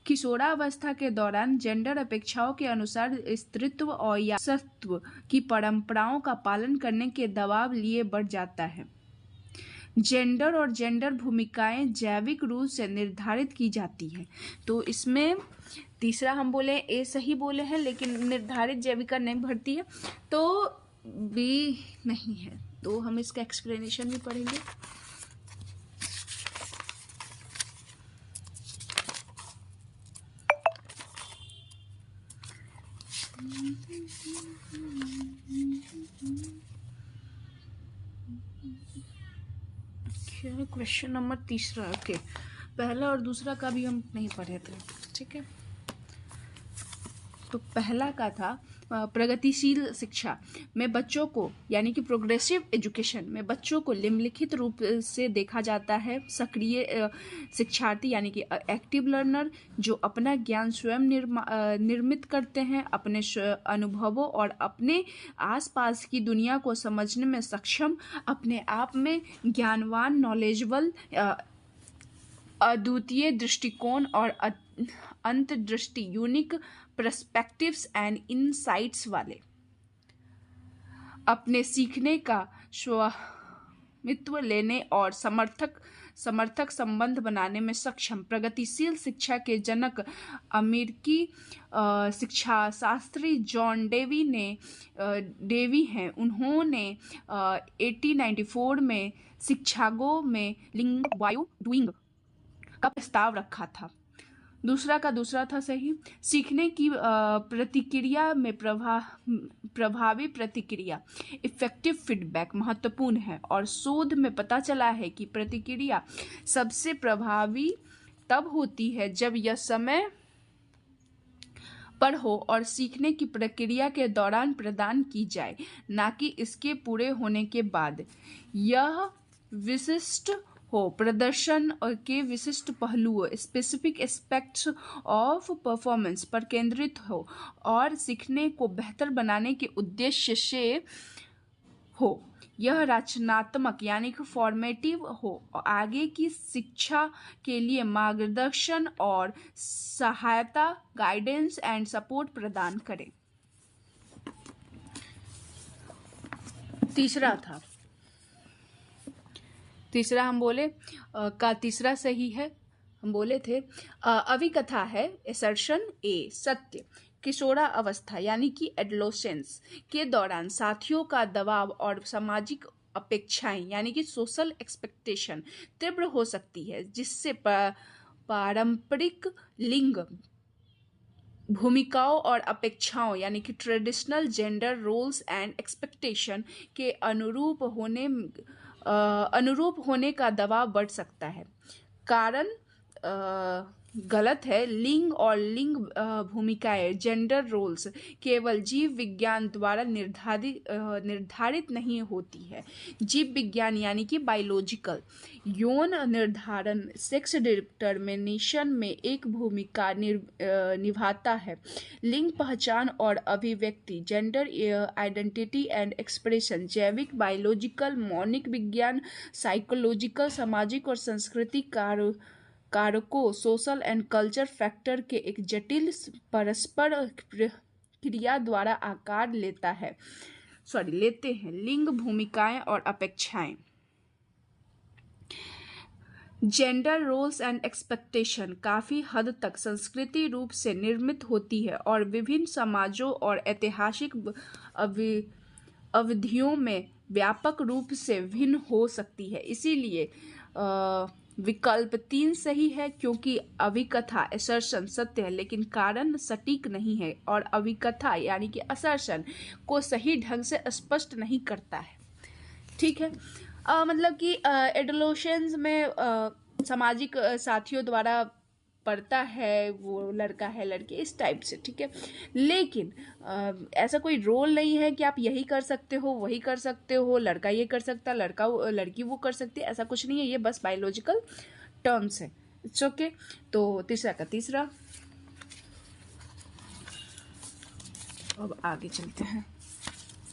किशोरावस्था के दौरान जेंडर अपेक्षाओं के अनुसार स्त्रीत्व और या सत्व की परंपराओं का पालन करने के दबाव लिए बढ़ जाता है। जेंडर और जेंडर भूमिकाएं जैविक रूप से निर्धारित की जाती है। तो इसमें तीसरा हम बोले ए सही बोले हैं, लेकिन निर्धारित जैविका नहीं भरती है, तो बी नहीं है। तो हम इसका एक्सप्लेनेशन भी पढ़ेंगे। क्वेश्चन नंबर तीसरा, ओके, पहला और दूसरा का भी हम नहीं पढ़े थे, ठीक है। तो पहला का था प्रगतिशील शिक्षा में बच्चों को, यानी कि प्रोग्रेसिव एजुकेशन में बच्चों को निम्नलिखित रूप से देखा जाता है। सक्रिय शिक्षार्थी यानी कि एक्टिव लर्नर, जो अपना ज्ञान स्वयं निर्मित करते हैं, अपने अनुभवों और अपने आसपास की दुनिया को समझने में सक्षम, अपने आप में ज्ञानवान, नॉलेजेबल, अद्वितीय दृष्टिकोण और अंतर्दृष्टि, यूनिक पर्सपेक्टिव्स एंड इनसाइट्स वाले, अपने सीखने का स्वामित्व लेने और समर्थक संबंध बनाने में सक्षम। प्रगतिशील शिक्षा के जनक अमेरिकी शिक्षाशास्त्री जॉन डेवी हैं। उन्होंने 1894 में शिकागो में लिंग डूइंग का प्रस्ताव रखा था। दूसरा था सही। सीखने की प्रतिक्रिया में प्रभावी प्रतिक्रिया, इफेक्टिव फीडबैक महत्वपूर्ण है, और शोध में पता चला है कि प्रतिक्रिया सबसे प्रभावी तब होती है जब यह समय पर हो और सीखने की प्रक्रिया के दौरान प्रदान की जाए, ना कि इसके पूरे होने के बाद। यह विशिष्ट हो, प्रदर्शन के विशिष्ट पहलुओं, स्पेसिफिक एस्पेक्ट्स ऑफ परफॉर्मेंस पर केंद्रित हो, और सीखने को बेहतर बनाने के उद्देश्य से हो। यह रचनात्मक यानी कि फॉर्मेटिव हो, आगे की शिक्षा के लिए मार्गदर्शन और सहायता, गाइडेंस एंड सपोर्ट प्रदान करे। तीसरा हम बोले का तीसरा सही है। हम बोले थे अभिकथा है, एसर्शन ए सत्य। किशोरा अवस्था यानी कि एडोलेसेंस के दौरान साथियों का दबाव और सामाजिक अपेक्षाएं यानी कि सोशल एक्सपेक्टेशन तीव्र हो सकती है, जिससे पारंपरिक लिंग भूमिकाओं और अपेक्षाओं यानी कि traditional gender roles and expectation के अनुरूप होने का दबाव बढ़ सकता है। कारण गलत है। लिंग और लिंग भूमिकाएं, जेंडर रोल्स केवल जीव विज्ञान द्वारा निर्धारित नहीं होती है। जीव विज्ञान यानी कि बायोलॉजिकल यौन निर्धारण, सेक्स डिटर्मिनेशन में एक भूमिका निभाता है। लिंग पहचान और अभिव्यक्ति, जेंडर आइडेंटिटी एंड एक्सप्रेशन, जैविक, बायोलॉजिकल, मौलिक विज्ञान, साइकोलॉजिकल, सामाजिक और सांस्कृतिक कारकों, सोशल एंड कल्चर फैक्टर के एक जटिल परस्पर क्रिया द्वारा आकार लेते हैं। लिंग भूमिकाएं और अपेक्षाएं, जेंडर रोल्स एंड एक्सपेक्टेशन काफी हद तक सांस्कृतिक रूप से निर्मित होती है और विभिन्न समाजों और ऐतिहासिक अवधियों में व्यापक रूप से भिन्न हो सकती है। इसीलिए विकल्प 3 सही है, क्योंकि अभिकथा असर्शन सत्य है लेकिन कारण सटीक नहीं है, और अभिकथा यानी कि असर्शन को सही ढंग से स्पष्ट नहीं करता है। ठीक है, मतलब कि एडोलेसेंस में सामाजिक साथियों द्वारा पढ़ता है, वो लड़का है लड़की, इस टाइप से। ठीक है, लेकिन ऐसा कोई रोल नहीं है कि आप यही कर सकते हो, वही कर सकते हो, लड़का ये कर सकता, लड़की वो कर सकती है, ऐसा कुछ नहीं है। ये बस बायोलॉजिकल टर्म्स है। It's okay. तो तीसरा का तीसरा। अब आगे चलते हैं।